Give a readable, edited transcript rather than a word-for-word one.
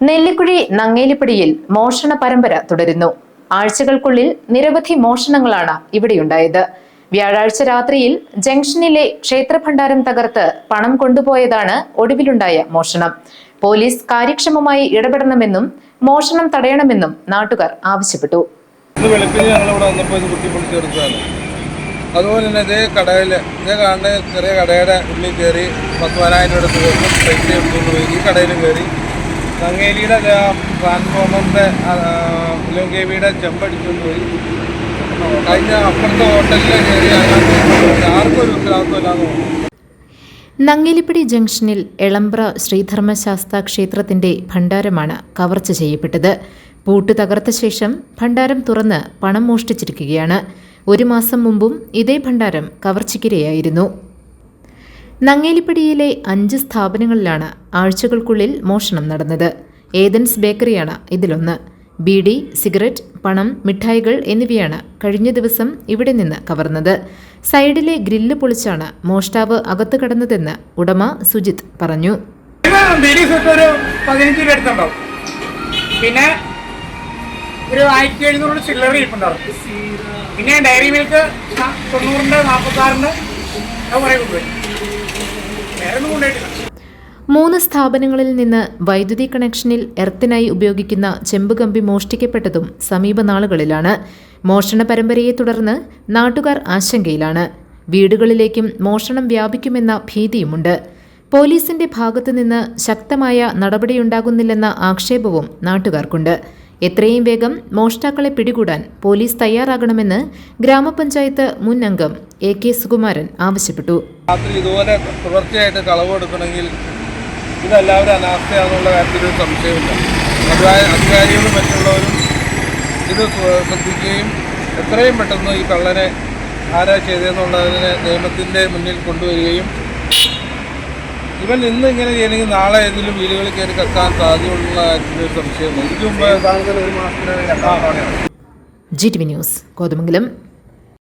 നെല്ലിക്കുഴി നങ്ങേലിപ്പടിയിൽ മോഷണ പരമ്പര തുടരുന്നു. ആഴ്ചകൾക്കുള്ളിൽ നിരവധി മോഷണങ്ങളാണ് ഇവിടെയുണ്ടായത്. വ്യാഴാഴ്ച രാത്രിയിൽ ജംഗ്ഷനിലെ ക്ഷേത്രഭണ്ഡാരം തകർത്ത് പണം കൊണ്ടുപോയതാണ് ഒടുവിലുണ്ടായ മോഷണം. പോലീസ് കാര്യക്ഷമമായി ഇടപെടണമെന്നും മോഷണം തടയണമെന്നും നാട്ടുകാർ ആവശ്യപ്പെട്ടു. അതുപോലെ തന്നെ ഇതേ കടയിൽ കാണുന്ന ചെറിയ കടയുടെ ഉള്ളിൽ കയറി 10,000 എടുത്ത് പൈസ എടുത്തുകൊണ്ട് പോയി. ഈ കടയിലും കയറി നങ്ങേലിയുടെ ട്രാൻസ്ഫോമറിൻ്റെ LKVയുടെ ചെമ്പടിച്ചുകൊണ്ട് പോയി. കഴിഞ്ഞ അപ്പുറത്തെ ഹോട്ടലിൽ കയറി ആർക്കും ഒരു ഉത്തരവാദിത്വമില്ലാന്ന് തോന്നുന്നു. നങ്ങേലിപ്പടി ജംഗ്ഷനിൽ എളമ്പ്ര ശ്രീധർമ്മശാസ്ത ക്ഷേത്രത്തിന്റെ ഭണ്ഡാരമാണ് കവർച്ച ചെയ്യപ്പെട്ടത്. പൂട്ട് തകർത്ത ശേഷം ഭണ്ഡാരം തുറന്ന് പണം മോഷ്ടിച്ചിരിക്കുകയാണ്. 1 മാസം മുമ്പും ഇതേ ഭണ്ഡാരം കവർച്ചയ്ക്കിരയായിരുന്നു. നങ്ങേലിപ്പടിയിലെ 5 സ്ഥാപനങ്ങളിലാണ് ആഴ്ചകൾക്കുള്ളിൽ മോഷണം നടന്നത്. ഏതൻസ് ബേക്കറിയാണ് ഇതിലൊന്ന്. ബീഡി, സിഗരറ്റ്, പണം, മിഠായികൾ എന്നിവയാണ് കഴിഞ്ഞ ദിവസം ഇവിടെ നിന്ന് കവർന്നത്. സൈഡിലെ ഗ്രില്ല് പൊളിച്ചാണ് മോഷ്ടാവ് അകത്ത് കടന്നതെന്ന് ഉടമ സുജിത് പറഞ്ഞു. പിന്നെ ഒരു 1700 ചില്ലറ ഇരിപ്പുണ്ടാവും. പിന്നെ ഡയറി മിൽക്ക് 90 46 3 സ്ഥാപനങ്ങളിൽ നിന്ന് വൈദ്യുതി കണക്ഷനിൽ എർത്തിനായി ഉപയോഗിക്കുന്ന ചെമ്പുകമ്പി മോഷ്ടിക്കപ്പെട്ടതും സമീപ നാളുകളിലാണ്. മോഷണ പരമ്പരയെ തുടർന്ന് നാട്ടുകാർ ആശങ്കയിലാണ്. വീടുകളിലേക്കും മോഷണം വ്യാപിക്കുമെന്ന ഭീതിയുമുണ്ട്. പോലീസിന്റെ ഭാഗത്തുനിന്ന് ശക്തമായ നടപടിയുണ്ടാകുന്നില്ലെന്ന ആക്ഷേപവും നാട്ടുകാർക്കുണ്ട്. എത്രയും വേഗം മോഷ്ടാക്കളെ പിടികൂടാൻ പോലീസ് തയ്യാറാകണമെന്ന് ഗ്രാമപഞ്ചായത്ത് മുൻ അംഗം AK സുകുമാരൻ ആവശ്യപ്പെട്ടു. ഇതുപോലെ തുടർച്ചയായിട്ട് കളവെടുക്കണമെങ്കിൽ ഇതെല്ലാവരും അനാസ്ഥയാണെന്നുള്ള കാര്യത്തിൽ ഒരു സംശയമില്ല. അധികാരികളും മറ്റുള്ളവരും ഇത് ശ്രദ്ധിക്കുകയും എത്രയും പെട്ടെന്ന് ഈ കള്ളനെ ആരാ ചെയ്തതെന്നുള്ളതിനെ നിയമത്തിൻ്റെ മുന്നിൽ കൊണ്ടുവരികയും ഇവൻ ഇന്ന് ഇങ്ങനെ ചെയ്യണമെങ്കിൽ നാളെ ഏതെങ്കിലും വീടുകളിൽ കയറി കക്കാൻ സാധ്യതയുള്ള കാര്യത്തിലൊരു സംശയമില്ല. ഇതിനു മുമ്പ് ഒരു മാസത്തിന് GTV ന്യൂസ് കോതമംഗലം.